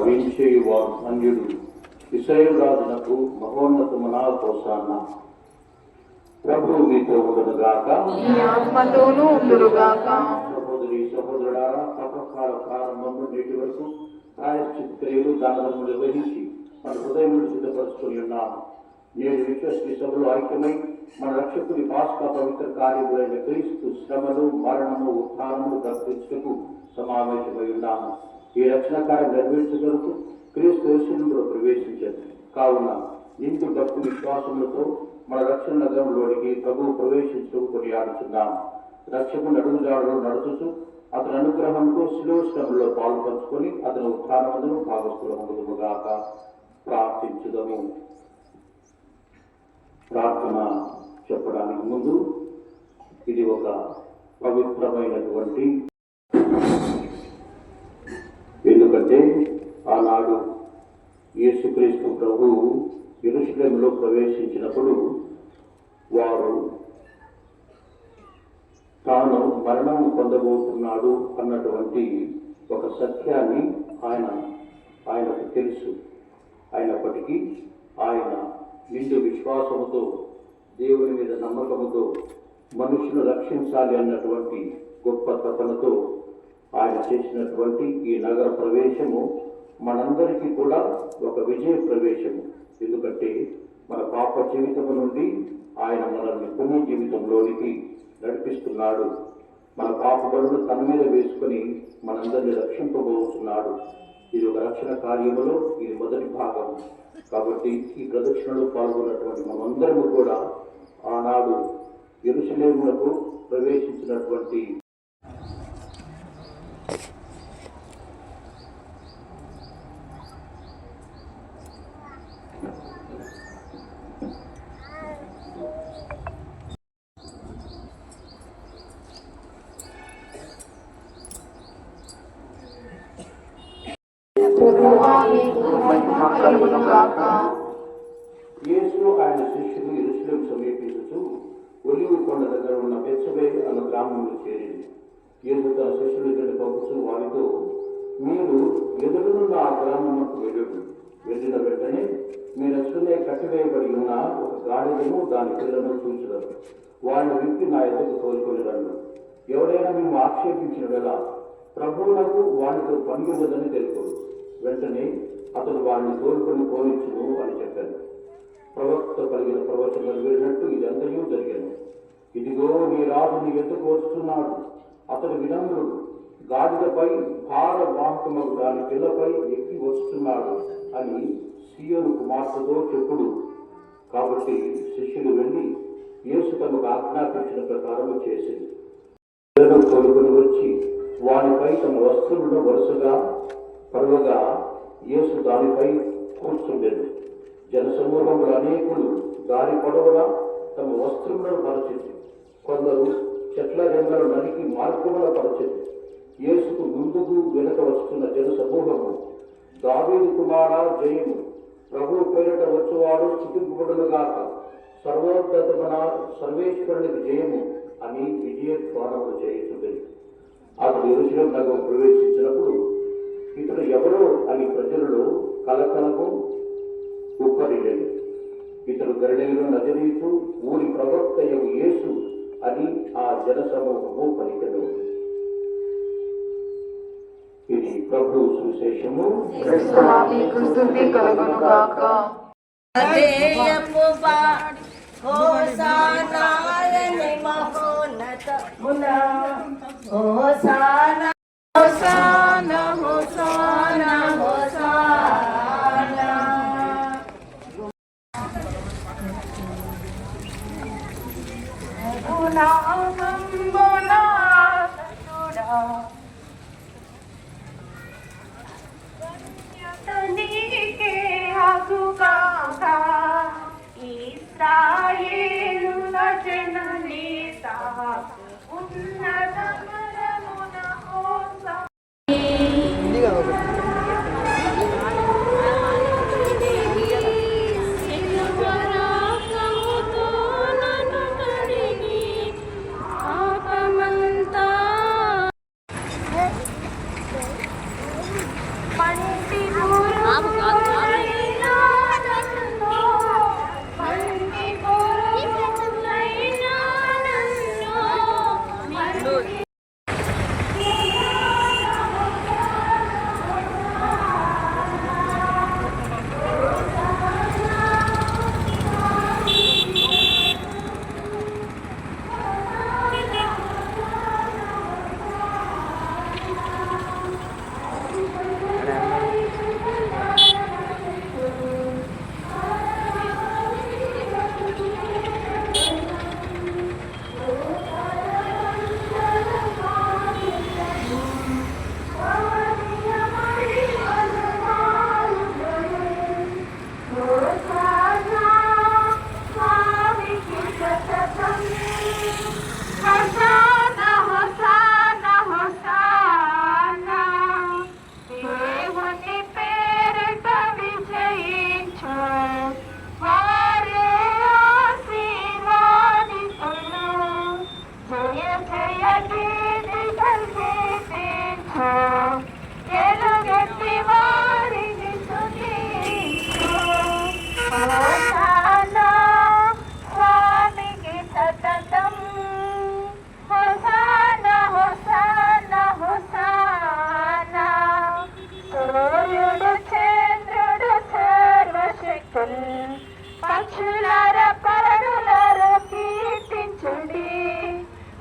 వేంచేయువాడు అన్యుడు. ఇశ్రాయేలు రాజునకు మహోన్నతమున హోసానా. ప్రభువు మీతో ఉండునుగాక. సహోదరి సహోదరులారా, తపకాల ప్రారంభము నేటి వరకు ప్రాయశ్చిత్త క్రియలు దానములు నిర్వహించి మన హృదయం సిద్ధపరుచుకుని ఉన్నాము. నేడు విశ్వసీ సభలో ఐక్యమై మన రక్షకుడి పాస్కా పవిత్ర కార్యములైన క్రీస్తు శ్రమలు, మరణము, ఉత్థానములు ప్రకటించుటకు సమావేశమై ఉన్నాము. ఈ రక్షణ కార్యం నెరవేర్చగలుగుతూ క్రీస్తు యేసులో ప్రవేశించారు. కావున ఇందు భక్తి విశ్వాసములతో మన రక్షణ నగరంలోనికి ప్రభువు ప్రవేశించడం కొనియాడుచున్నాము. రక్షకుని అడుగుజాడలో నడుచుతూ అతని అనుగ్రహంతో శిలువ శ్రమలో పాలు పంచుకొని అతని ఉత్థానమును భాగస్థులముగాక. ప్రార్థించుదము. ప్రార్థన చెప్పడానికి ముందు ఇది ఒక పవిత్రమైనటువంటి, ఎందుకంటే ఆనాడు యేసుక్రీస్తు ప్రభువు యెరూషలేములో ప్రవేశించినప్పుడు వారు తాను మరణం పొందబోతున్నాడు అన్నటువంటి ఒక సత్యాన్ని ఆయనకు తెలుసు. అయినప్పటికీ ఆయన నిండు విశ్వాసముతో, దేవుని మీద నమ్మకముతో, మనుషులు రక్షించాలి అన్నటువంటి గొప్ప తపనతో ఆయన చేసినటువంటి ఈ నగర ప్రవేశము మనందరికీ కూడా ఒక విజయ ప్రవేశము. ఎందుకంటే మన పాప జీవితం నుండి ఆయన మనల్ని పుణ్య జీవితంలోనికి నడిపిస్తున్నాడు. మన పాప బరువును తన మీద వేసుకొని మనందరినీ రక్షింపబోతున్నాడు. ఇది ఒక రక్షణ కార్యములో ఇది మొదటి భాగం. కాబట్టి ఈ ప్రదక్షిణలో పాల్గొన్నటువంటి మనమందరము కూడా ఆనాడు యెరూషలేమునకు ప్రవేశించినటువంటి యేసు ఆయన శిష్యులు యెరూషలేము సమీపించుచు ఒలీవ కొండ దగ్గర ఉన్న బెత్సబే అన్న గ్రామంలో చేరింది. యేసు తన శిష్యులు ఇద్దరిని పంపుచు వారితో, మీరు ఎదురునున్న ఆ గ్రామమునకు వెళ్ళిన వెంటనే మీరు అసలే కట్టివేయబడి ఉన్న ఒక గాడిదను దాని పిల్లను చూచుదారు. వారిని విప్పి నా ఎదుగు తోలుకొని రండు. ఎవరైనా మేము ఆక్షేపించిన వేళ ప్రభువులకు వారితో పని ఉండదని తెలుపు. వెంటనే అతను వారిని తోలుకొని పోనిచ్చును అని చెప్పాను. ప్రవక్త కలిగిన ప్రవచనం నెరవేరినట్టు ఇదంతయూ జరిగాను. ఇదిగో నీ రాజు నీ ఎద్దుకు వస్తున్నాడు, అతడు వినమ్రుడు, గాడిదపై భారవాహకమగు దాని పిల్లపై ఎక్కి వస్తున్నాడు అని సీయోను కుమార్తెతో చెప్పుడు. కాబట్టి శిష్యులు వెళ్ళి యేసు తమకు ఆజ్ఞాపించిన ప్రకారం చేసింది. పిల్లలను తోలుకొని వచ్చి వారిపై తమ వస్త్రములను వరుసగా పరువగా యేసు దానిపై కూర్చుండెను. జనసమూహములు అనేకులు దారి పొడవునా తమ వస్త్రములను పరచింది. కొందరు చెట్ల రెంగలు నరికి మార్గముల పరచింది. యేసుకు ముందుకు వెనుక వస్తున్న జనసమూహము, దావీదు కుమారా జయము, ప్రభువు పేరిట వచ్చువాడు స్తుతింపబడునుగాక, సర్వోన్నతమైన సర్వేశ్వరునికి జయము అని విజయధ్వానములు చేయుచుంది. అతడు యెరూషలేము నగరం ప్రవేశించినప్పుడు ఇతడు ఎవరో అని ప్రజలలో కలకలకు ఉప్పరిల్లేదు. ఇతడు గలిలయలో నజరేతు ఊరి ప్రవక్తయగు యేసు అని ఆ జనసమూహము పలికెను. ఇది ప్రభు సువిశేషము. పంటి సూర్యుడు చంద్రుడు సర్వశక్తులు పక్షులార పరులార కీర్తించుడి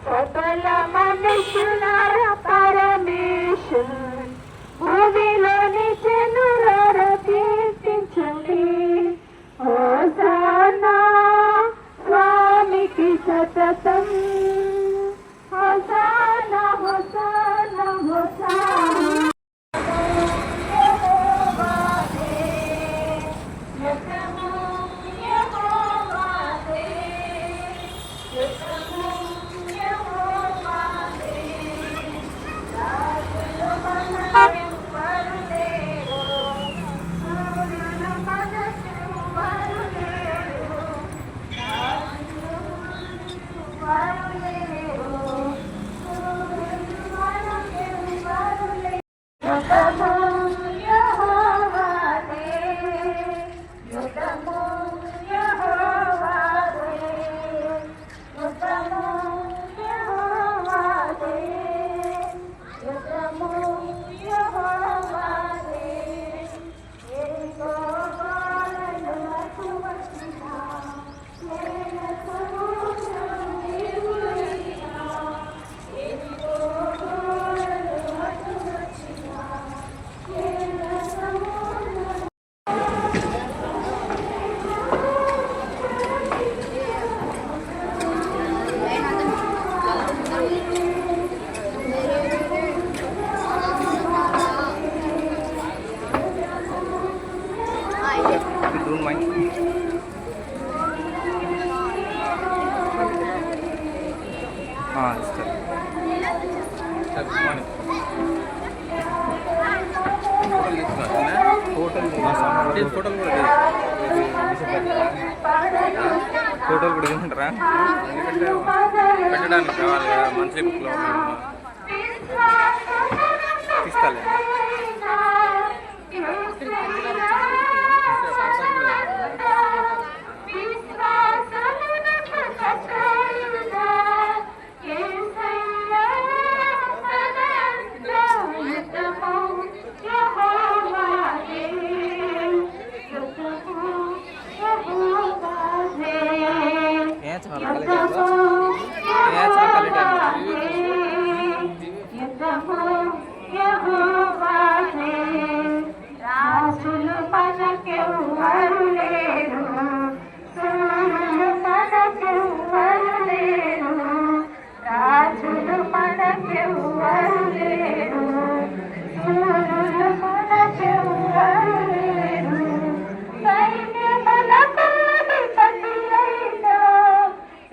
సకల మనుషులార పరమేశ్వరు భూమిలోని జనులార కీర్తించుడి హోసానా స్వామికి సతతం హోసానా హోసానా హోసానా ఫోటోలు కూడా తీసుకుంటారా? ఎందుకంటే పెట్టడానికి కావాలి కదా, మంత్లీ బుక్లో తీసుకోవాలి. రాజులు మనకెవ్వరు లేరు, సూర్యులు మనకెవ్వరు లేరు, రాజులు మనకెవ్వరు లేరు, సూర్యులు మనకెవ్వరు లేరు, సైన్యములకు అధిపతి అయిన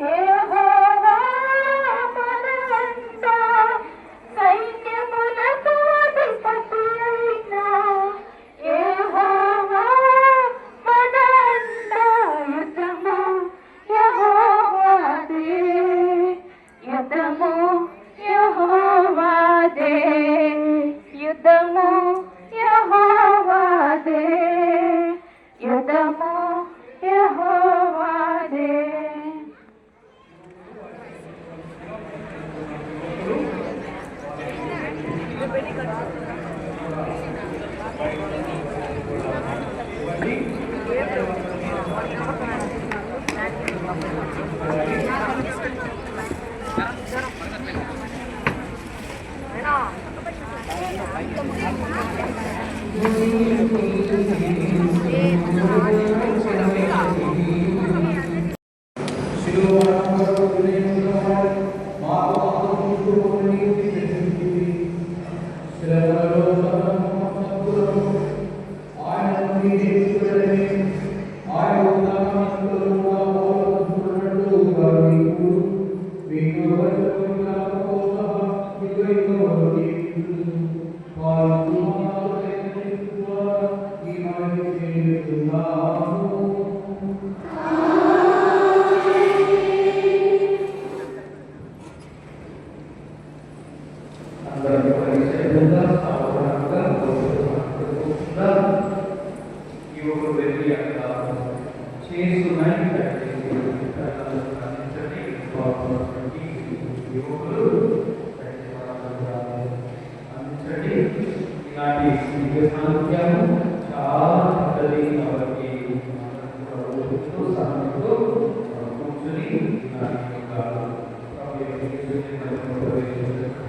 యెహోవా మనవంట, సైన్యములకు అధిపతి అయిన యెహోవా మనవంట, యుద్ధము యెహోవాదే, యుద్ధము యెహోవాదే, యుద్ధము యెహోవాదే, యుద్ధము యెహోవాదే. Amen. వాక్యము చాలా పెద్దది కాబట్టి చుట్టూ సమయంలో కూర్చుని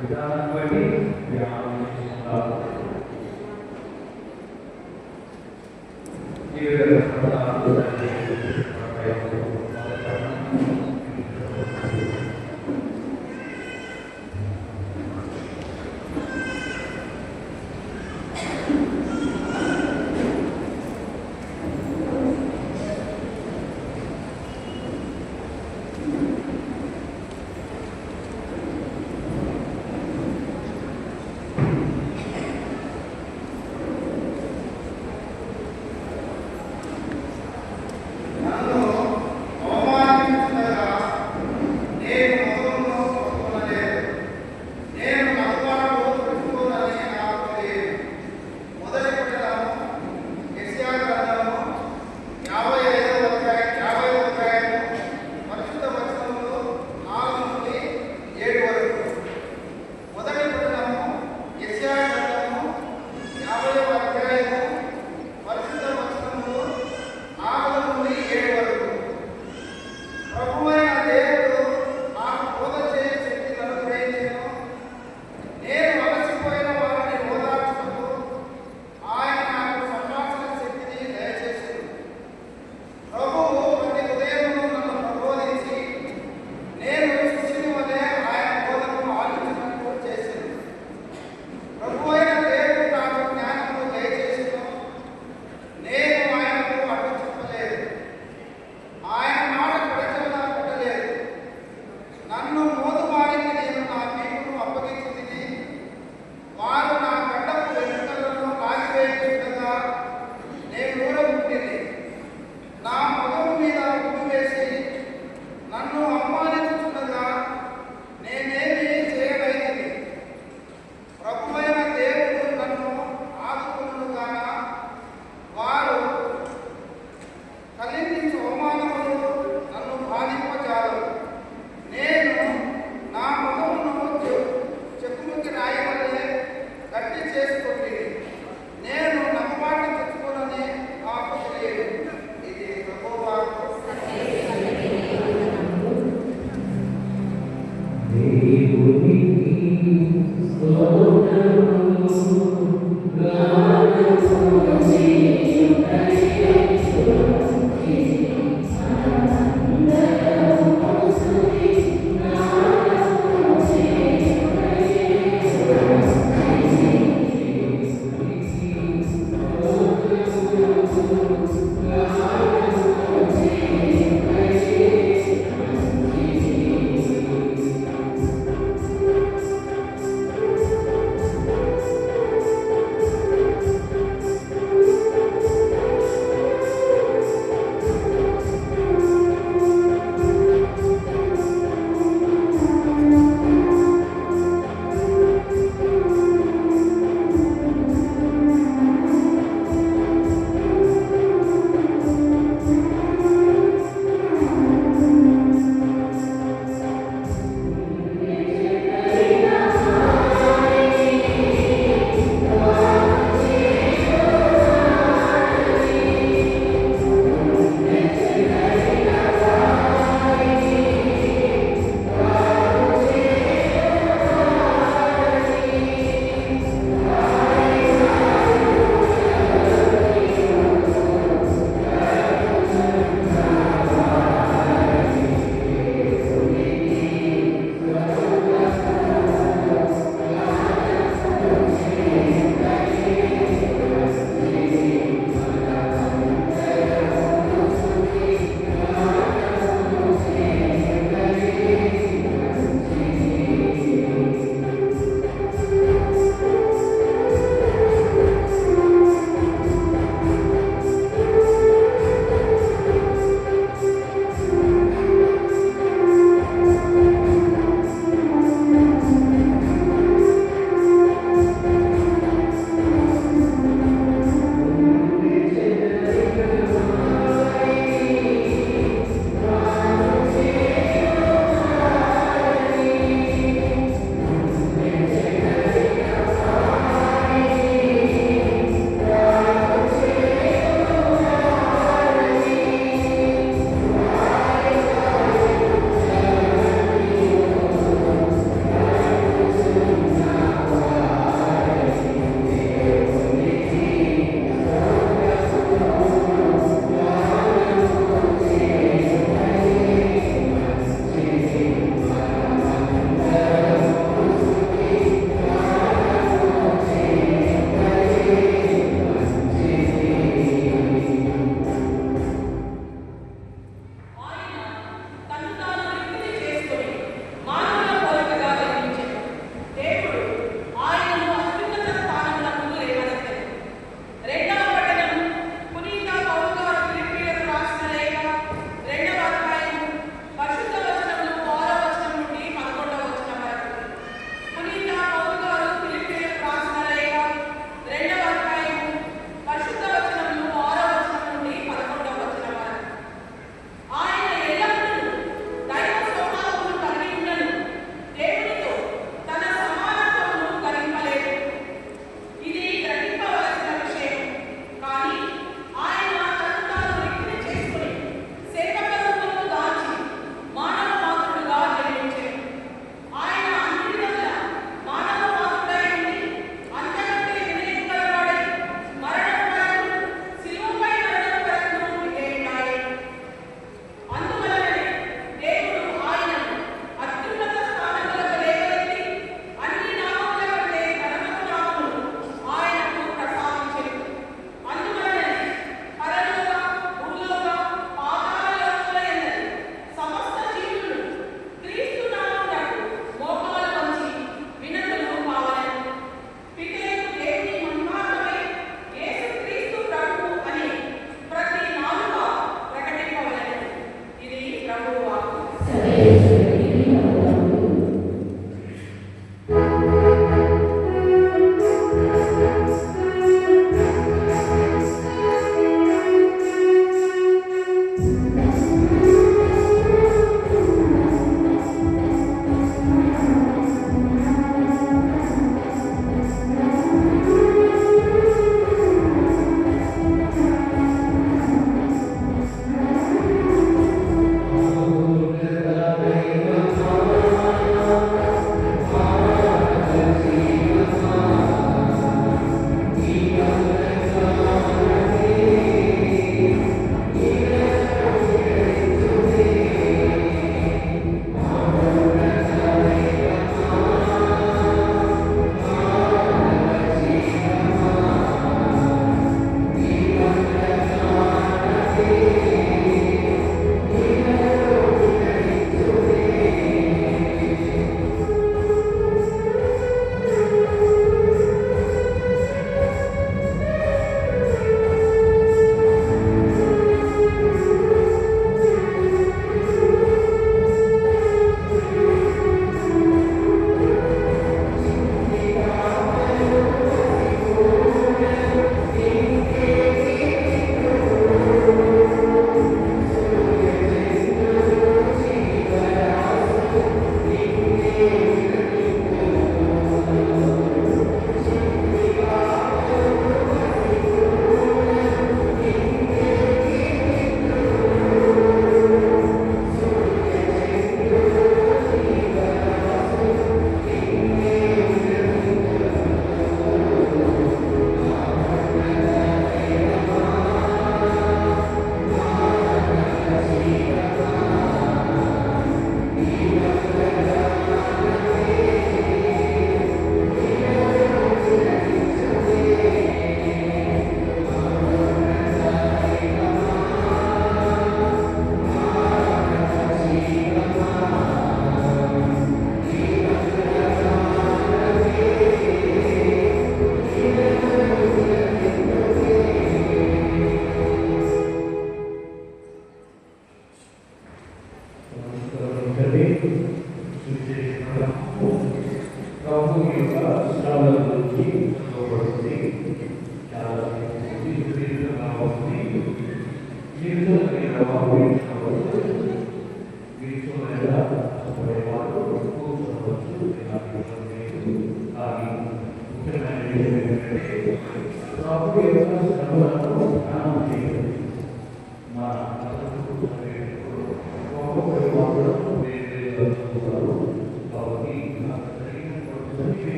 విధానం బట్టి ధ్యానం చేసుకుంటారు. ఈ విధంగా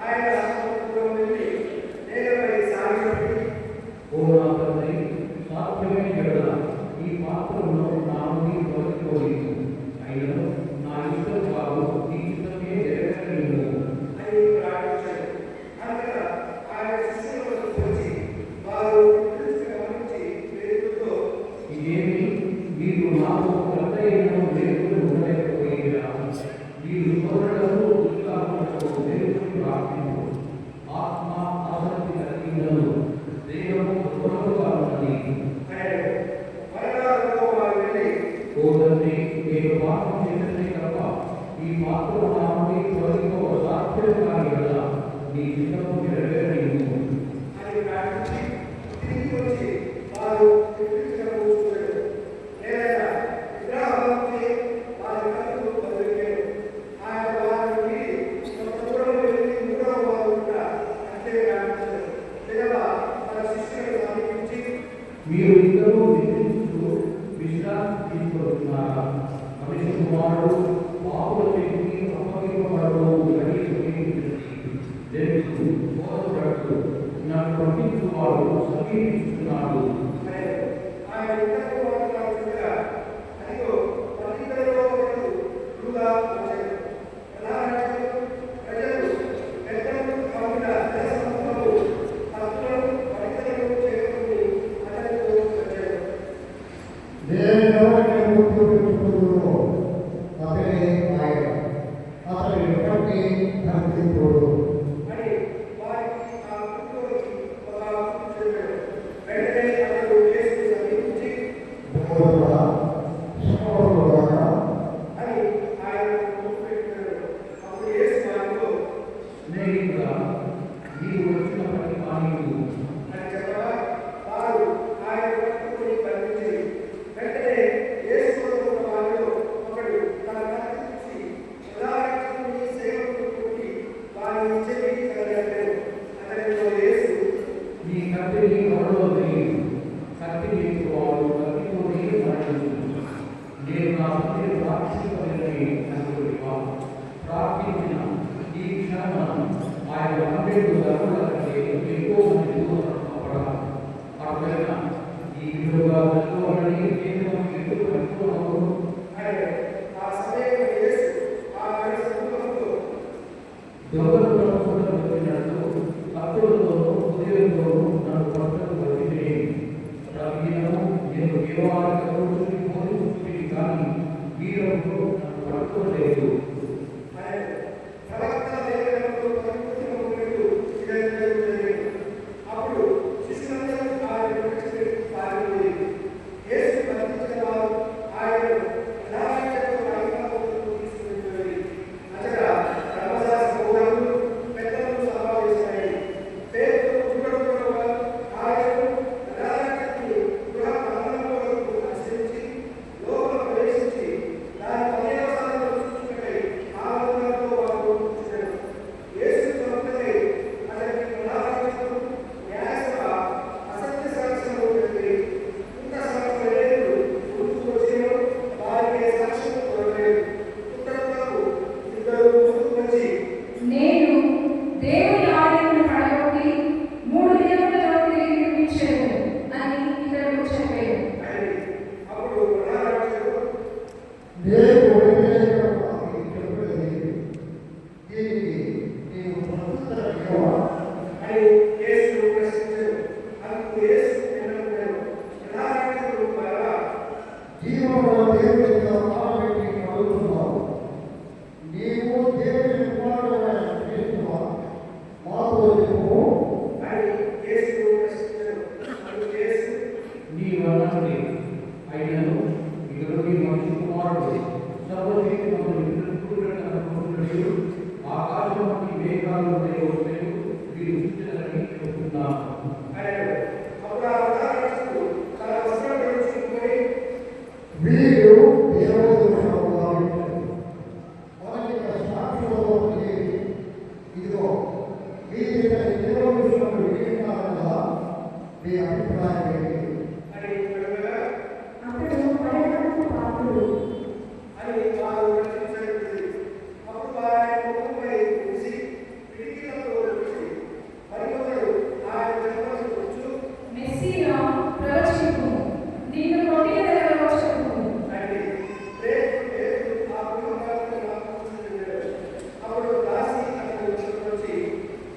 ఆయన నన్ను పంపించువాడు సమీపిస్తున్నాడు.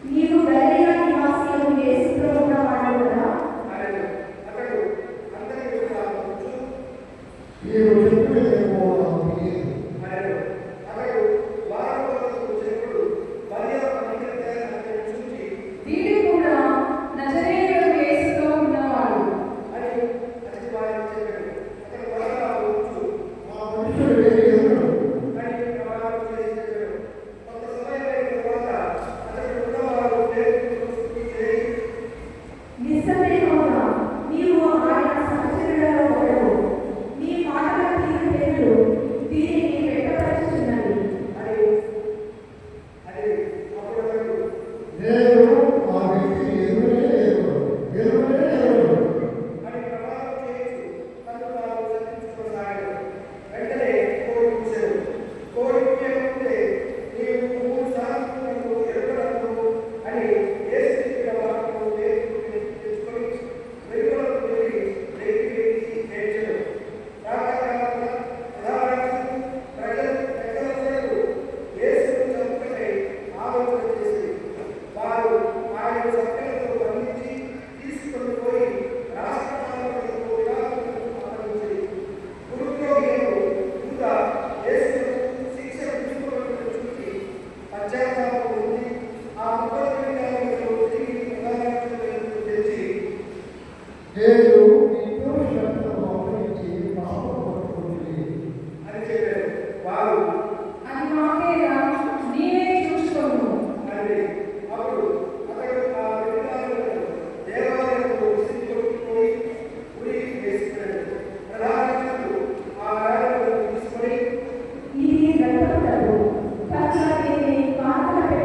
నీవు గలిలయ నివాసియగు యేసు ప్రభువున వాడవునా? ఇది రకరకాలు పచ్చని పాత్ర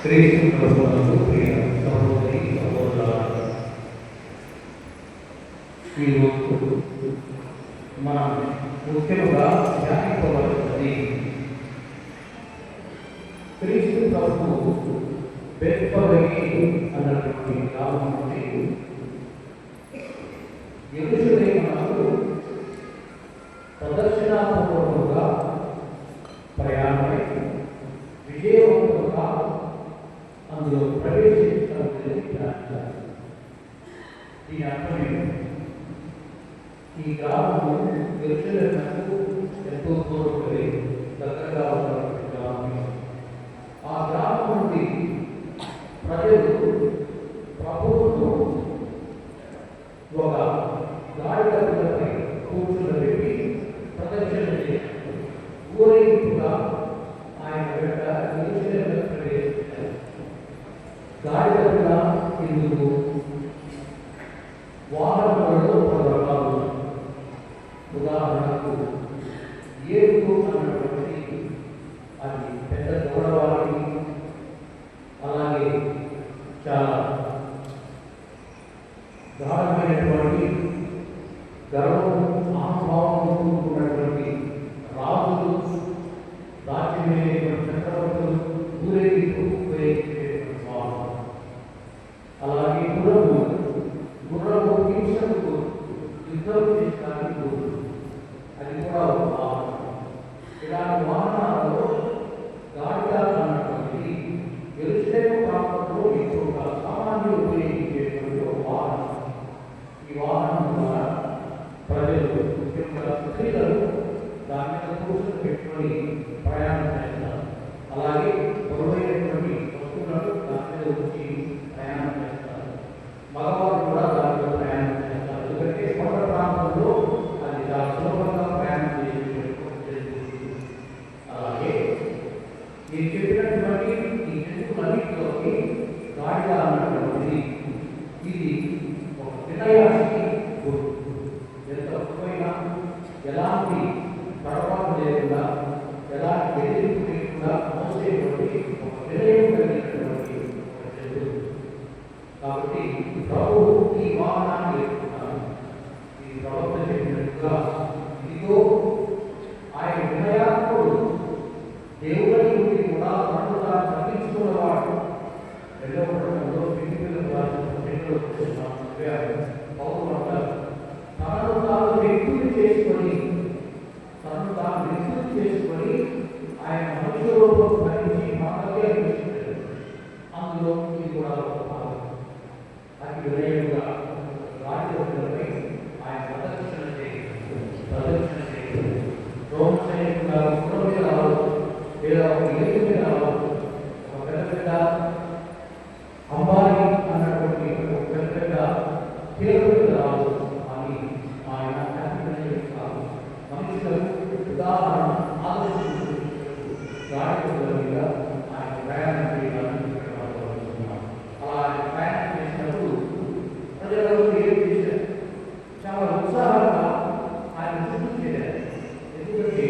క్రీస్తు ప్రభువునందు ప్రియ సహోదరి సహోదరులారా, ఈరోజు మనం ముఖ్యంగా ధ్యానించవలసినది క్రీస్తు ప్రభువు బెత్ఫగీ అన్నటువంటి గ్రామం నుండి యెరూషలేమునకు ప్రదక్షిణాపూర్వకంగా ప్రయాణమై విజయవంతంగా అందులో ప్రవేశించాలని ప్రార్థించాలి. దీని అర్థమేంటి? ఈ గ్రామము యెరూషలేమునకు ఎంతో దూరంలో దగ్గరగా ఉన్నటువంటి గ్రామం. ఆ గ్రామం నుండి ప్రజలు ప్రభువును ఒక గాడిదపై కూర్చుండబెట్టి ప్రదర్శన చేశారు. ఊరేగింపుగా ఆయన వెంట యెరూషలేమునకు ప్రవేశించారు. గాడిదగా ఇందుకు వాహనాలలో పలు రకాలు ఉన్నాయి. ఉదాహరణకు ఏడుగు అన్నటువంటి అది పెద్ద గౌరవానికి, అలాగే చాలా గాఢమైనటువంటి గర్వం అహంభావం ఉన్నటువంటి రాజులు, రాజ్యమైనటువంటి చక్రవర్తులు ఊరేగింపు ఉపయోగించేటువంటి వాహనం. అలాగే గుర్రము హింసకు యుద్ధం చేయడానికి అది కూడా ఒక వాహనం. ఇలాంటి వాహనాలలో గాడిద అన్నటువంటిది యెరూషలేము ప్రాంతంలో ఎక్కువగా సామాన్యులు ఉపయోగించేటువంటి ఒక వాహనం. ఈ వాహనం ద్వారా ప్రజలు, ముఖ్యంగా స్త్రీలను దాని మీద కూర్చొని పెట్టుకొని ప్రయాణం చేస్తారు. అలాగే బరువైనటువంటి వస్తువులను దాని మీద ఉంచి ప్రయాణం చేస్తారు. మగవారు కూడా దానిలో ప్రయాణం చేస్తారు. ఎందుకంటే కొండ ప్రాంతంలో అది చాలా సులభంగా ప్రయాణం చేసేటువంటి. అలాగే నేను చెప్పినటువంటి ఈ జంతువులన్నింటిలోకి గాడిద అన్నటువంటిది ఇది ఒక వినయానికి గుర్తు. ఎంత ముఖ్యమైన ఎలాంటి తడబాటు లేకుండా, ఎలాంటి బెదిరింపు లేకుండా మోసేటువంటి ఒక వినయం కలిగినటువంటి ఒక జంతువు. కాబట్టి ప్రభు ఈ వాహనాన్ని ఎదుర్కొన్నారు. ఈ ప్రవక్త చెప్పినట్టుగా ఇదిగో ఆయన వినయాత్ముడు, దేవుని నుండి కూడా తనను తాను తగ్గించుకున్నవాడు. రెండవ పట్టణంలో ఫిలిప్పీయులకు రాసిన పత్రికలో పౌలు అంటారు, తనను తాను వ్యక్తులు చేసుకొని ఆయన మనుష్య రూపం ధరించి మనకే అనిపిస్తుంది. అందులో ఇది కూడా ఒక భాగం. అతి వినయంగా రాజ్యపై ఆయన ప్రదర్శన చేయాలి. రోమ సైనికుల గుర్రం మీద రావచ్చు, లేదా ఒక ఏడు మీద రావచ్చు, ఒక పెద్ద అంబారీ అన్నటువంటి ఒక పెద్ద తీరు మీద రావచ్చు. అని ఆయన కాదు. మనుషులకు ఉదాహరణ ఆదర్శించారు. గాడిదల మీద ఆయన ప్రయాణం చేయాలని అలా ఆయన ప్రయాణం చేసినప్పుడు ప్రజలలో ఏం చేశారు? చాలా ఉత్సాహంగా ఆయన చుట్టూ చేశారు. ఎందుకంటే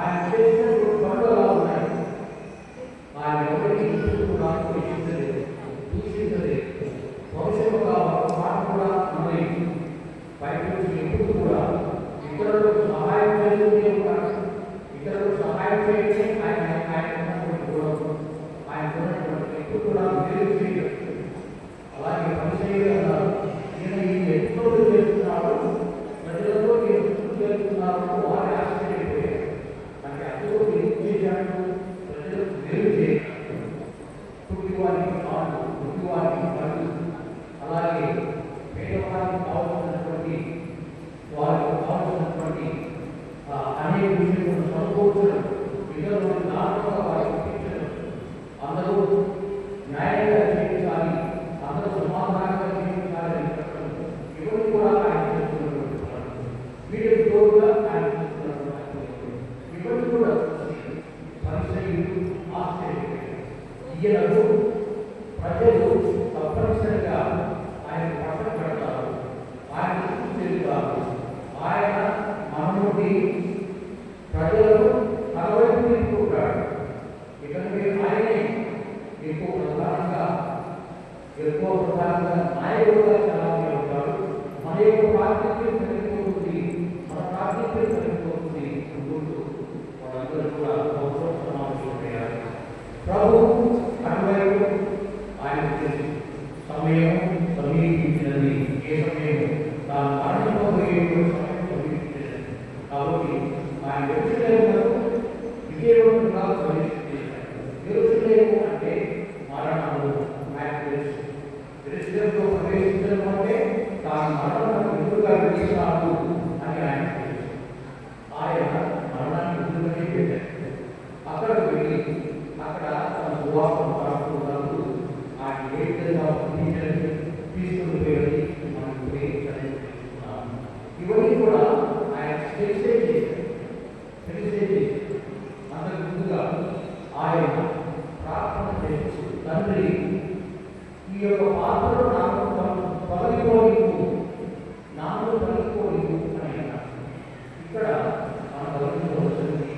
ఆయన చేసినటువంటి పనులు అలా ఉన్నాయి. ఆయన ఎవరికి దూషించలేదు. భవిష్యత్తుగా ఒక మాట కూడా అనలేదు. బయట నుంచి ఎప్పుడు కూడా ఇతరులకు సహాయం చేస్తూనే ఉంటారు. ఇతరులకు సహాయం చేస్తే ఆయన ఎప్పుడు కూడా మేలు చేయలేదు. అలాగే పరిచయం అన్నారు, నేను ఈ ఎప్పుడు చేస్తున్నాడు, ప్రజలతో ఎప్పుడు చేస్తున్నాడు, వారి ఆశ్చర్యపోయారు. అంటే అందులో ఏం చేశాడు? ప్రజలకు మేలు చేయాలి. పుట్టివారికి కాదు, పుట్టివారికి కాదు. అలాగే పేదవారికి కావాల్సినటువంటి, వారికి కావాల్సినటువంటి అనేక విషయాలను సమకూర్చడం, ఇతరులను నాటకంగా వారికి పంపించడం, అందరూ న్యాయంగా జీవించాలి, అందరూ సమాధానంగా జీవించాలని చెప్పడం, ఇవన్నీ కూడా ఆయన చేస్తున్నటువంటి పనులు. వీటికి తోడుగా ఆయన చేస్తున్నటువంటి ఇవన్నీ కూడా పరిచయులు ఆశ్చర్యపోయారు. ఈయనకు ప్రజలు తప్పనిసరిగా ఆయన పక్కన పెడతారు, ఆయన చుట్టూ తిరుగుతారు. ఆయన మన నుండి ప్రజలను తలవైపు తిప్పుకుంటాడు. ఎందుకంటే ఆయనే ఎక్కువ ప్రధానంగా నాయకుడుగా చలామణి అవుతాడు. మన యొక్క ప్రాతినిధ్యం పెరిగిపోతుంది, మన ప్రాతినిధ్యం పెరిగిపోతుంది అనుకుంటూ వాళ్ళందరూ కూడా అవసరం సమావేశమయ్యారు. ప్రభు అటువైపు ఆయన తెలుసు సమయం సమీపించినది. ఏ సమయం? తాను మరణింపబోయే సమయం సమీపించినది. కాబట్టి ఆయన యెరూషలేమునకు విజయవంతంగా ప్రవేశించారు. యెరూషలేము ఈ యొక్క పాత్రలో నాకు పగలిపోయింది, నాకు పగలిపోయింది అని అన్నారు. ఇక్కడ మనం గమనించవలసింది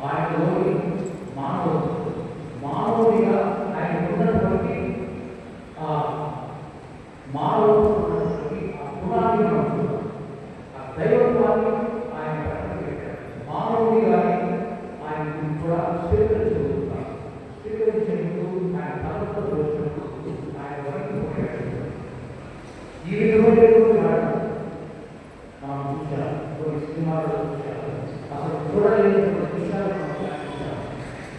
ఆయనలోని మానవుడిగా ఆయన ఉన్నటువంటి ఆ మానవుడికి ఆ గుణాన్ని మనం చూద్దాం. ఆ దైవత్వాన్ని ఆయన పక్కన పెట్టారు. మానవుడిగానే ఆయన కూడా స్వీకరించబోతున్నారు. స్వీకరించేందుకు ఆయన తలంతో వచ్చినప్పుడు ఆయన వరకు ఈ విధమైనటువంటి మనం చూసాం, కొన్ని సినిమాల్లో చూసాం, అసలు చూడలేనటువంటి విషయాలు మనం చూసాం.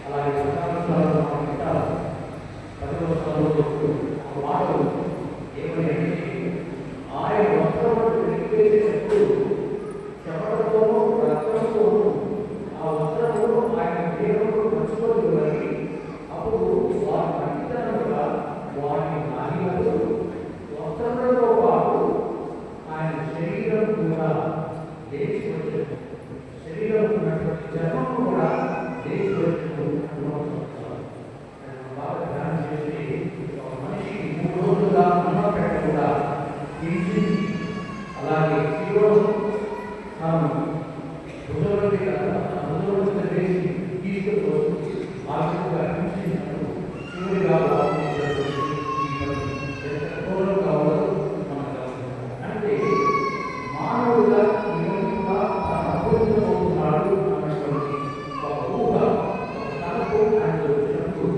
అలాగే సంవత్సరాలు మనం వింటాం. 10వ సంవత్సరంలో ఒక మాట ఏమైంది, ఆయన వస్త్రములను వెలికివేసేటప్పుడు చెమటతోనూ రక్తంతోనూ ఆ వస్త్రములు ఆయన దేహంలో పంచుకొని వెళ్ళి అప్పుడు వారి మంచితనముగా వారిని నాగినప్పుడు వస్త్రములతో పాటు ఆయన శరీరం కూడా లేచి వచ్చేది. శరీరం ఉన్నటువంటి చర్మం కూడా లేచి వచ్చేది. బాగా ధ్యానం చేసి ఒక మనిషికి 3 రోజులుగా అన్నం పెట్టకుండా తీసి అలాగే శివుడు తాను భుజంలో వేసి తీసుకుని వస్తుంది. ఆ విధంగా హింసించినప్పుడు శివుడిగా అంటే మానవుడిగా నిజంగా తాను అనుభవించబోతున్నాడు అన్నటువంటి ఒక ఊహ తనకు ఆయన వచ్చినప్పుడు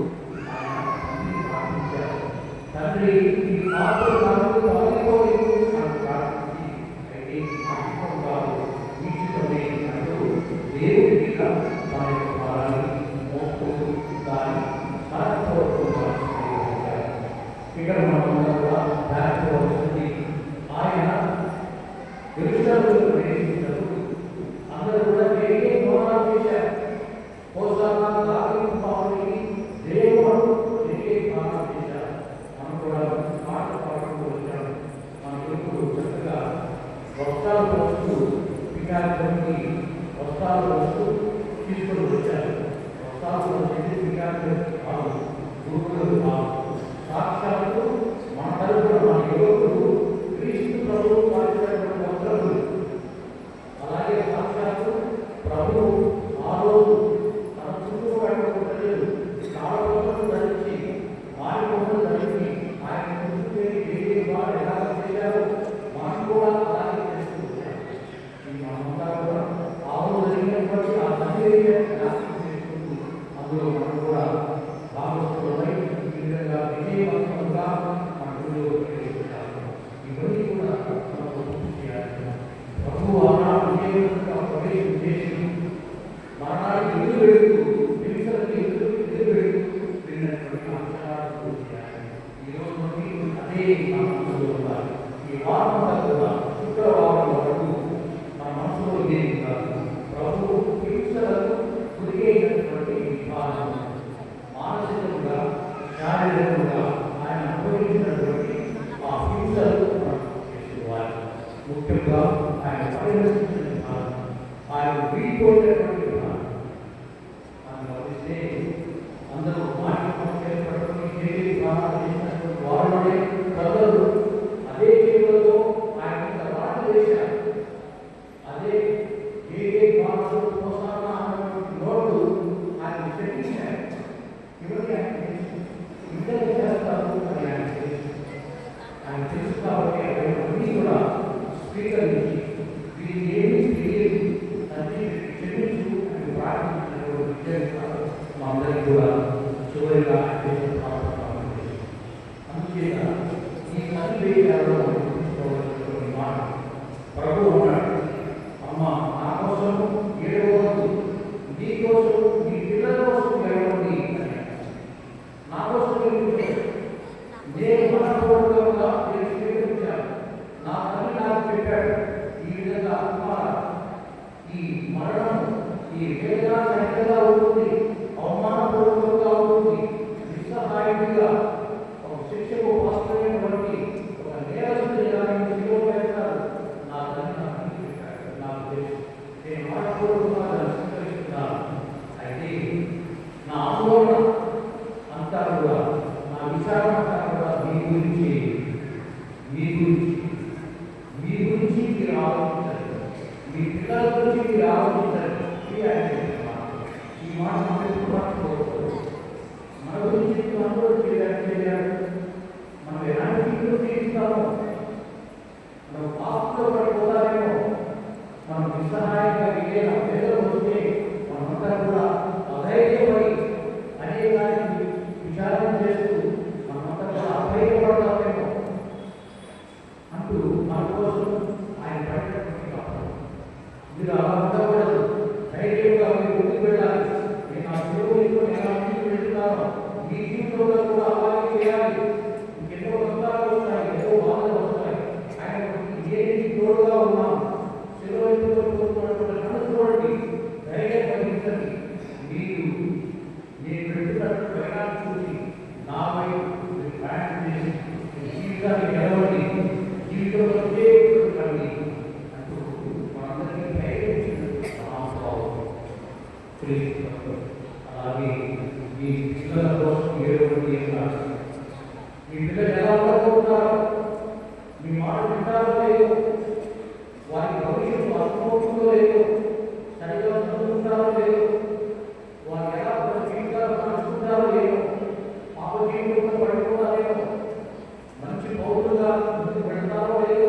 ఆయన తండ్రిని ప్రార్థించారు. తండ్రి ఈ పాత్ర నాకు తొలగిపోలేదు అని ప్రార్థించి, అయితే ఆత్మం కాదు వీక్షితమే అంటూ దేవుడికి తన యొక్క భారాన్ని మోస్తూ దాన్ని సాధించవలసిందిగా ఇక్కడ మనం కూడా దాచుకోవాల్సింది. ఆయన విరుషులకు వేసినప్పుడు అందరూ కూడా వేరే గౌరవం చేశారు. హోసానా దావీదు పావుని దేవుడు వేరే గౌరవం చేశారు. మనం కూడా పాట పాడుతూ వచ్చాము. మన ఎప్పుడు చక్కగా వస్త్రాలు వస్తూ వికారానికి వస్త్రాలు వస్తూ తీసుకొని వచ్చారు. వస్త్రాలు వచ్చేది వికారం కాదు, గురువులు కాదు. సాక్షాత్తు మన తరపున మన యువకులు క్రీస్తు ప్రభువు పాటించినటువంటి వస్త్రములు. అలాగే సాక్షాత్తు ప్రభువు ఆ రోజు తన చుట్టూ పట్టుకోలేదు, కాళ్ళను ధరించి మారిపోవడం ధరించి ఆయన చుట్టూ వేరే వారు ఎలా చేశారు మనం కూడా అలాగే చేస్తూ వచ్చారు. మనమంతా కూడా ఆ రోజు జరిగినటువంటి ఆ సందేశాన్ని చేసుకుంటూ అందులో మనం కూడా భాగస్వాములై ఈ విధంగా విజయవంతంగా మన గుడిలో ప్రవేశించాలి. ఇవన్నీ కూడా మనం పూర్తి చేయాలి. ప్రభువు ఆనాడు విజయవంతంగా ప్రవేశం చేసి మరణానికి ఎదురు పెడుతూ నిమిషాలకి ఎదురు పెడుతూ వెళ్ళినటువంటి అంశాలను పూర్తి చేయాలి. ఈరోజు నుండి అదే మన మనసులో ఉండాలి. ఈ వారంతా కూడా శుక్రవారం వరకు మన మనసులో ఇదే ఉండాలి. ప్రభువు హింసలకు గురికైనటువంటి విధానం మానసికంగా శారీరకంగా ఆయన అనుభవించినటువంటి ఆ హింసలు చేసుకోవాలి. ముఖ్యంగా ఆయన పరిరక్షించిన విధానం, ఆయన వీడిపోయినటువంటి విధానం అని గమనిస్తే అందరూ మాటలు చేసినటువంటి వారిలోనే ప్రజలు అదే జీవులతో ఆయన రాజు చేశారు. అదే ఏ భాషలు ప్రోత్సాహన అన్నటువంటి నోటు ఆయన శక్తించారు. ఇవన్నీ ఆయన తెలుసు, ఇద్దరు చేస్తారు అని ఆయన తెలుసు. ఆయన తెలుసు కాబట్టి అవన్నీ కూడా స్వీకరించి వీరికి ఏమీ తెలియదు అని క్షమించు అని ప్రార్థించినటువంటి విజయంగా మా అందరికీ కూడా చివరిగా అందుచేత ఈ సన్నివేశాలలో తీసుకోవాల్సినటువంటి మాట ప్రభు అన్నాడు, అమ్మ నా కోసం 7వ వంతు నీ కోసం నీ పిల్లల కోసం ఏమండి అన్నాడు. నా కోసం నేను మనపూర్వకంగా నేను స్వీకరించాను. నా తల్లి నాకు చెప్పాడు ఈ విధంగా కుమార ఈ మరణం ఈ వేదన సరిగ్గా ఉంటుంది, అవమానపూర్వకంగా ఉంటుంది, నిస్సహాయుడిగా ఒక శిక్షకు వాస్తవమైనటువంటి ఒక నేరస్తుని శిలో వేస్తారు. నా తల్లి నాకు చెప్పాడు, నాకు తెలుసు, నేను మనపూర్వకంగా దాన్ని స్వీకరిస్తున్నాను. అయితే నా ఆందోళన అంతా కూడా నా విచారణ అంతా కూడా మీ గురించి గురించి మీరు ఆలోచించాలి, మీ పిల్లల గురించి మీరు ఆలోచించాలి. ఈ మాట మర్చిపోకూడదు. మన గురించి అందరూ చేయాలి. మనం ఎలాంటి జీవితం జీవిస్తామో, మనం పాపంలో పడిపోతామేమో, మనం నిస్సహాయంగా ఏదైనా పేదలు వస్తే మనమంతా కూడా అధైర్యపడి అనేకానికి విచారణ చేస్తూ మనమంతా కూడా అధైర్యపడతామేమో అంటూ మన కోసం ఆయన పడినటువంటి కాదు. మీరు అలా ఉండకూడదు. ధైర్యంగా మీరు ముందుకు వెళ్ళాలి. నేను నా దేవుడితో ఎలా ముందుకు వెళ్తున్నానో మీ జీవితంలో కూడా అలాగే చేయాలి. ఎన్నో కష్టాలు వస్తాయి, ఎన్నో బాధలు వస్తాయి. ఆయన ఏది తోడుగా ఉన్నాం. చూడండి, ధైర్యం వహించండి. మీరు నేను పెడుతున్నట్టు ప్రయాణం చూసి నా వైపు ప్రయాణం చేసి జీవితాన్ని నిలబడి జీవితంలో కండి అంటూ మనందరికీ ధైర్యం అలాగే మీ పిల్లల కోసం ఏడువండి అన్నారు. మీ పిల్లలు ఎలా ఉండబోతున్నారు? మీ మాట వింటారో లేదో, వారి భవిష్యత్తు అర్థమవుతుందో లేదో, సరిగా చదువుకుంటారో లేదో, వారు ఎలా జీవితాలు నడుచుకుంటారో లేదో, పాప జీవితంలో పడిపోతారేమో, మంచి పౌరులుగా ముందుకు పెడతారో లేదో,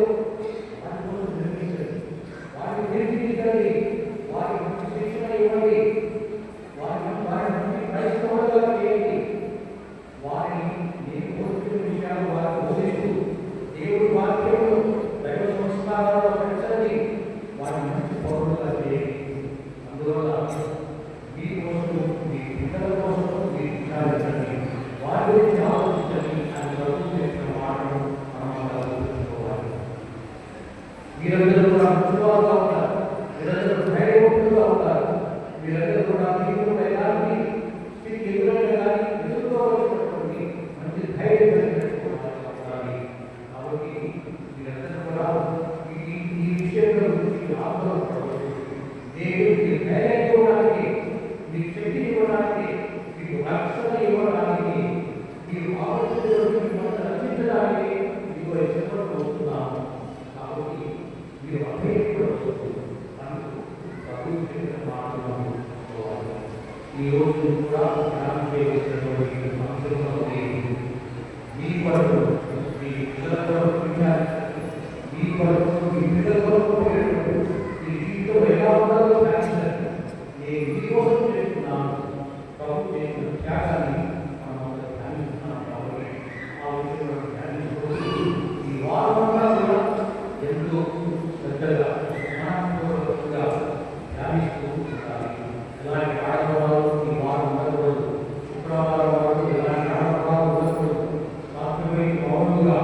వారి కోసం నిర్మించండి. వారిని నిర్మించండి. వారికి మంచి శిక్షణ ఇవ్వండి. వారిని మంచి క్రైస్తవులుగా చేయండి. వారిని నేను కోరుకునే విషయాలు వారికి బోధిస్తూ దేవుడి వాక్యంలో దైవ సంస్కారాలు పెంచండి. వారిని మంచి పౌరులుగా చేయండి. అందువల్ల మీ కోసం, మీ పిల్లల కోసం మీరు విచారించండి. వారి గురించి ఆలోచించండి. ఆయన ప్రభుత్వం చేసిన మాటను మనం గుర్తుంచుకోవాలి. మీరందరూ కూడా మంచివారుగా ఉంటారు. మీరందరూ ధైర్యవంతులుగా ఉంటారు. మీరందరూ కూడా మీకు ఎలాంటి స్థితి ఎదురైనా కానీ ఎదుర్కోవాల్సినటువంటి మంచి ధైర్యం ఉండాలి. కాబట్టి మీరందరూ కూడా ఈ విషయంలో ఆందోళనపడవచ్చు. దేవుడికి ధైర్యం ఇవ్వడానికి, మీకు శక్తి ఇవ్వడానికి, మీకు రక్షణ ఇవ్వడానికి, మీరు ఆలోచనలో మిమ్మల్ని రక్షించడానికి మీకు చెప్పడం అవుతున్నాము. కాబట్టి మీరు అభయపడవచ్చు. అందుకు ప్రభువు చెప్పిన మాటలను తీసుకోవాలి. ఈ రోజు కూడా ధ్యానం చేయవలసినటువంటి అవసరం లేదు. మీ కొరకు, మీ పిల్లల కొరకు విచారించండి. మీ కొరకు, మీ పిల్లల కొరకు మీ జీవితం ఎలా ఉండాలో ధ్యానించండి. నేను మీకోసం చేస్తున్నాను. ప్రభు చేసిన త్యాగాన్ని మనం ధ్యానిస్తున్నాం. కాబట్టి ఆ విషయంలో ధ్యానించుకోవచ్చు. ఈ వారంగా కూడా ఎంతో శ్రద్ధగా మనపూర్వకంగా ధ్యానిస్తూ ఉండాలి. ఎలాంటి ఆడవాళ్ళు ఈ వారం ఉండకూడదు. శుక్రవారం వరకు ఎలాంటి ఆడవాళ్ళు ఉండకూడదు. సాత్వికమైన మౌనంగా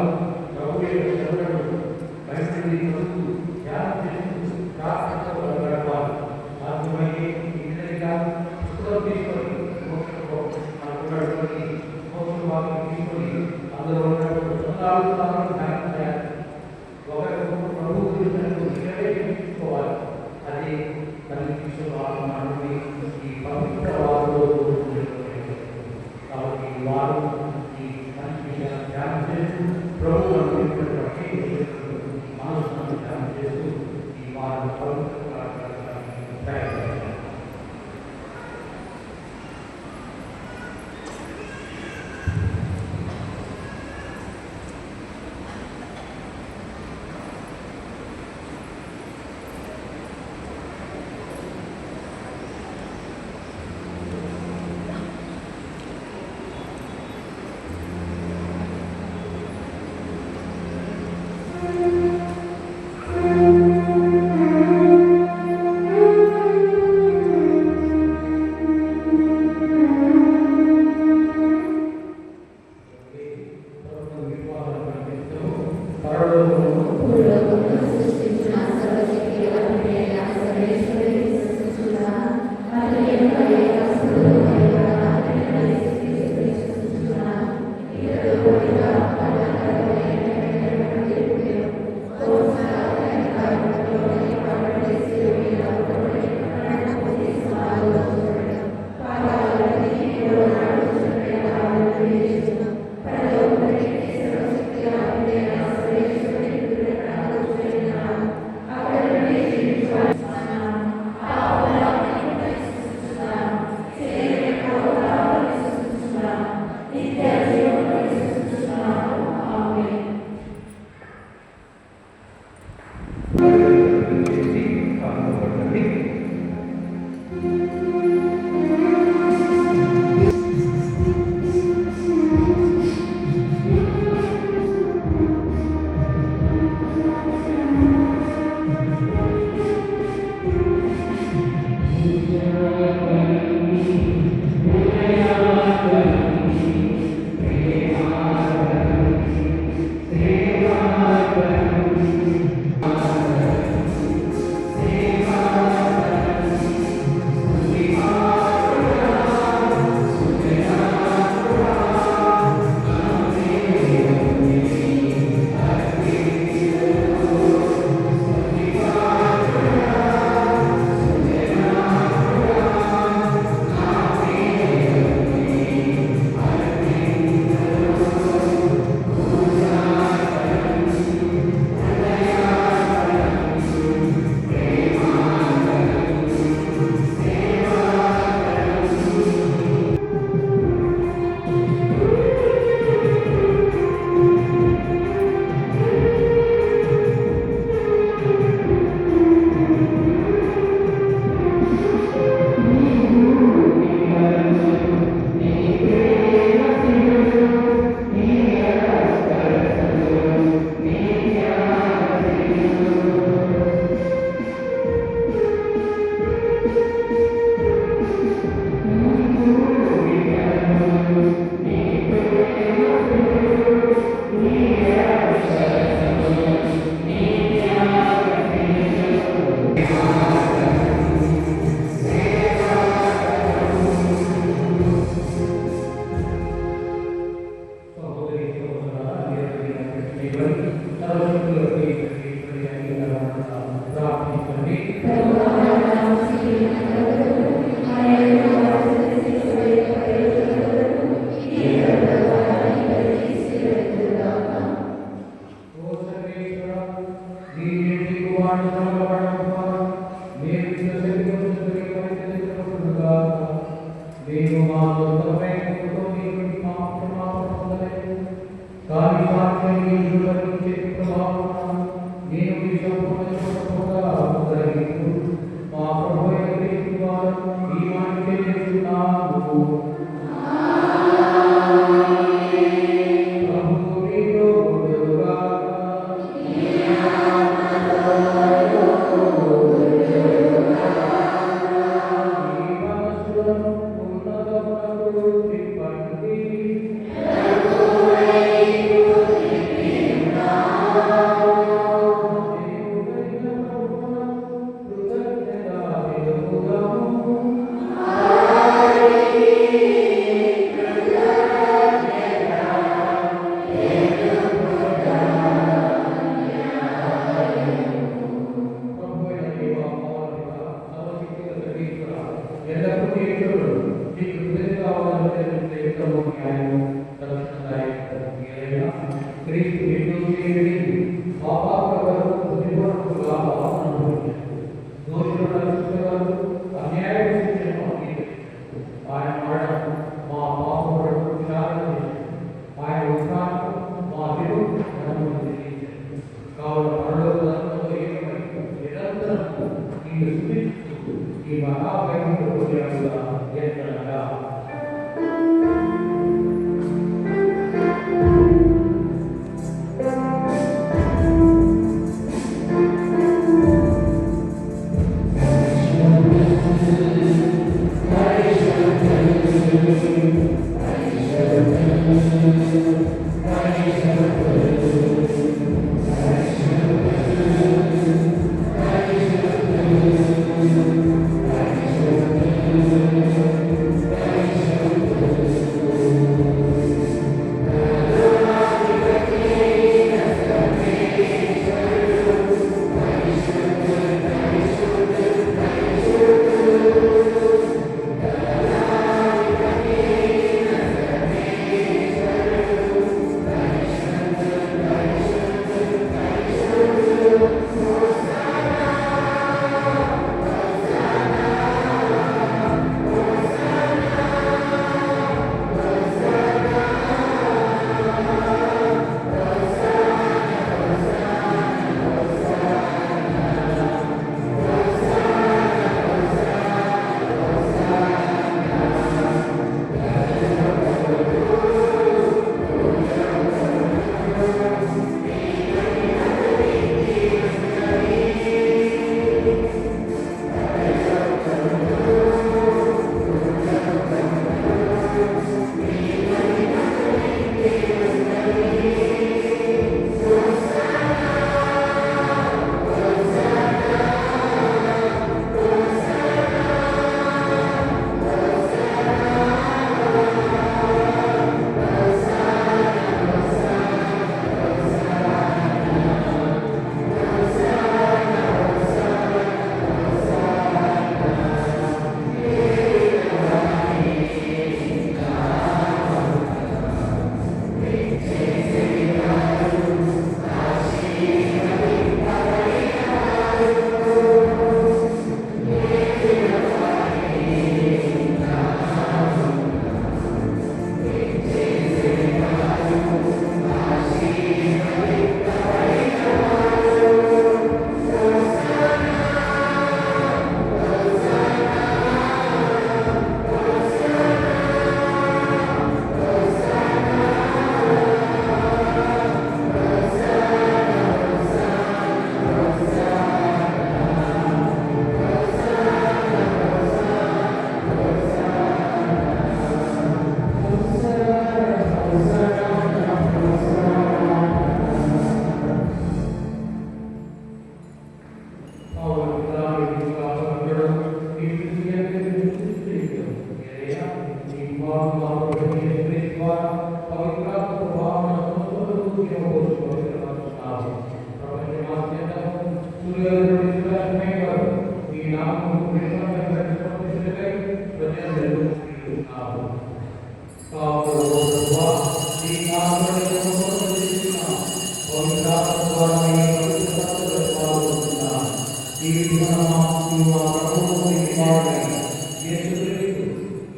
ప్రభు యొక్క శరణుడు బయటది చదువుతూ ధ్యానం చేస్తూ ప్రార్థనతో గడపాలి. సాధ్యమైతే ఇంటిగా పుస్తకం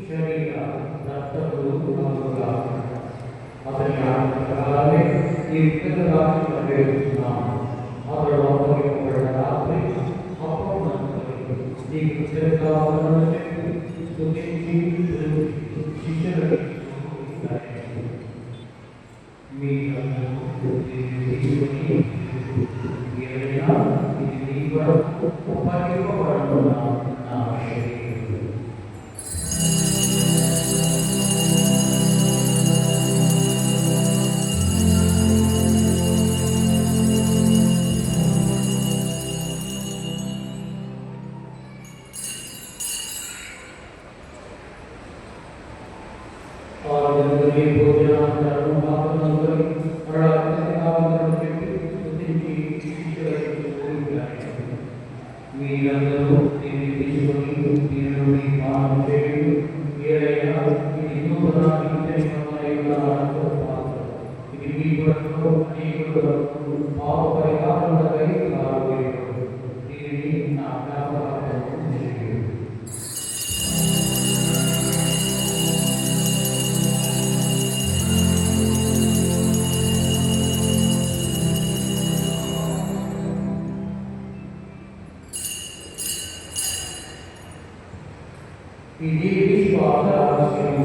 శరీర రక్తములు నలుగురుగా అతని ఆజ్ఞ ప్రకారమే ఈ విధంగా రాష్ట్రంలో వేడుతున్నాము. అతడు అప్పగింపబడిన రాత్రి అప్పగించుకొని నీకు కృతజ్ఞతావందనములు చెప్పి స్తుతించి శిష్యులకు మీరందరూ దీన్ని తీసుకొని ఏదైనా ఇది నీ కొరకు అప్పగింపబడుతున్న నా శరీరం. మీరందరూ దీన్ని తీసుకొని దీనిని పానం చేయండి. ఏదైనా ఇది నూతన ఇది మీ కొరకు అనేకులకు పాప పరిహారములకై కారువేయుడు. దీనిని నా జ్ఞాపకార్థం చేయండి. ఇది విశ్వాస రహస్యము.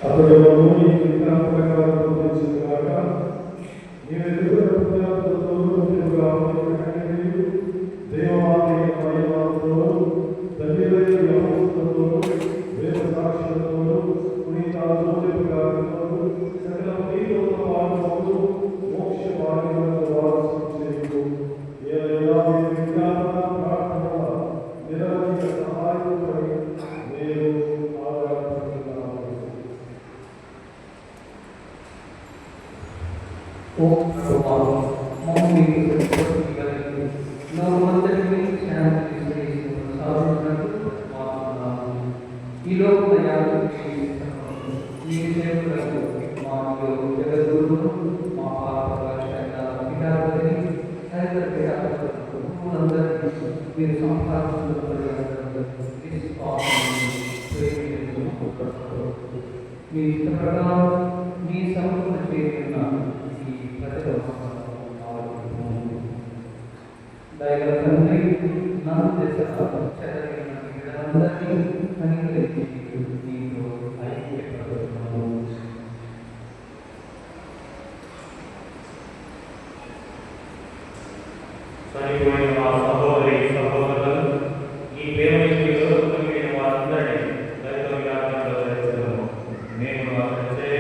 అతడు ఈ విధానం ప్రకారం బోధించింది కాక నీవు ఎదుగుదలతో దేవాలయ పరివారంతో తల్లిదైన యహోవతో వేద సాక్షులతో పునీత జోసెఫ్ గారితో సకల ప్రియులతో పాల్గొంటూ మోక్ష భాగ్యములకు వారసులు చేయు. ఏదైనా విజ్ఞాపన ప్రార్థన నిరవధిక సహాయపడి నేను ఆధారపడుతున్నాను. ఈ లోపల మీ సేవకులకు మా జగద్గురువును మా పితాపతిని తదితర పితాపతులందరినీ మీరు మీ ఇష్ట ప్రకారం మీ సమూహం చేసిన ఈ ప్రజల దైవ తండ్రి నన్ను చెదరిన బిడ్డలందరినీ కనికరించి నీలో ఐక్యపడుతున్నాను. చనిపోయిన మా సహోదరి సహోదరులు ఈ ప్రేమకి విరోధమైన వారందరినీ దైవ వ్యాప్తంలో ధరించడము మేము అతని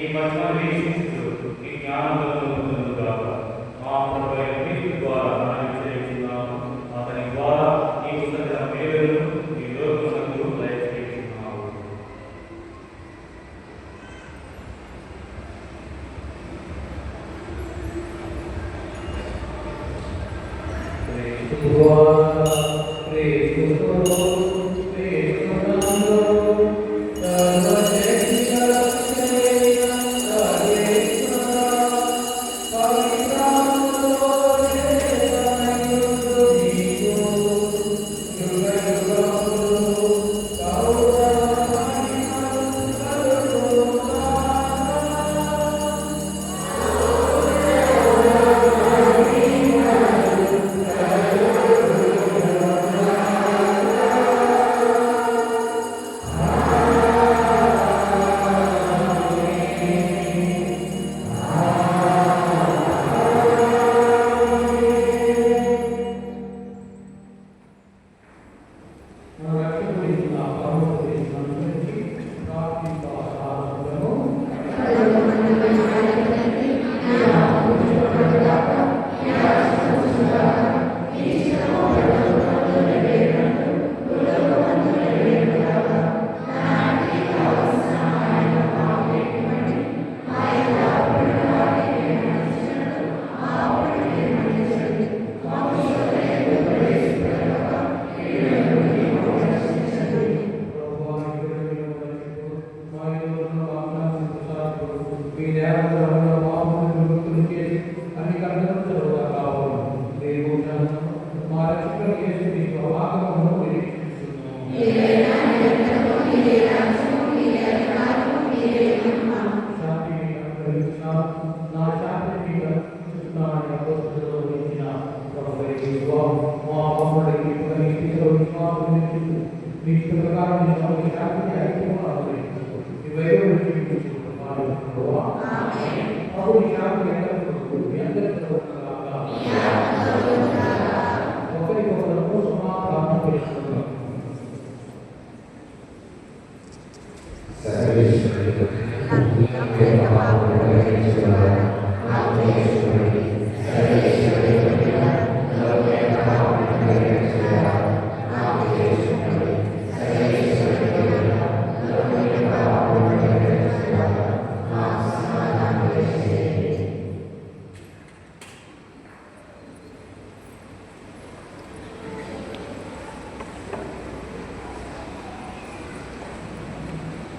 ఈ మధ్య వీక్షిస్తూ ఈ జ్ఞానంలో పొందుగా మా ప్రభువైన క్రీస్తు ద్వారా మనం చేస్తున్నాము. అతని ద్వారా ఈ పుస్తక మేలును ఈ లోక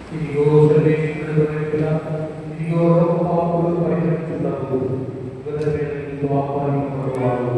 ఇదిగో సర్వేశ్వరుడైన ఇదిగో పాపులు పరిహరించుటకు గొర్రెలను ఆహ్వానించువాడు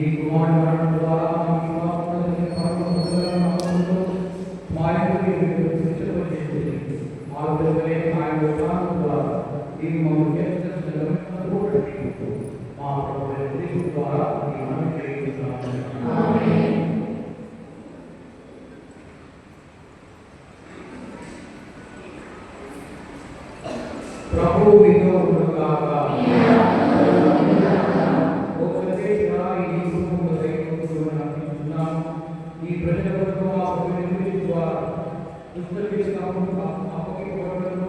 ఈ కుమారుని మరణం ద్వారా ఈ పాపములను పరమపదములను మా యందు మీరు శిక్షించబడింది. ఆ విధంగానే ఆయన ప్రాణం ద్వారా ఈ మమ్మల్ని చేస్తున్న మా ప్రభువైన క్రీస్తు ద్వారా ఈ మనం చేస్తున్నాము. ఆమేన్. ప్రభు మీతో ఉండుగాక. ఓ సర్వేశ్వరా, ఈ కుటుంబ దైవములను అర్పించుచున్నాము. ఈ ప్రజల కొరకు మా ప్రభువైన క్రీస్తు ద్వారా పుస్తకము అప్పగింపబడటము,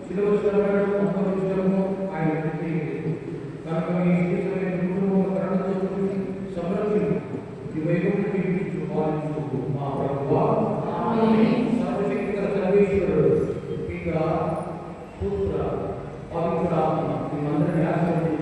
శిలువ శ్రమలను అనుభవించడము ఆయన ప్రత్యేకత. కనుక మీ శ్రీకరమైన కుటుంబం కరుణతో సంరక్షించు ఈ వైకుంఠ జీవించు పాలించు మా ప్రభువా. సర్వశక్తిగల సర్వేశ్వరుడు పిత పుత్ర పవిత్రాత్మ మీ అందరినీ ఆశీర్వదించు.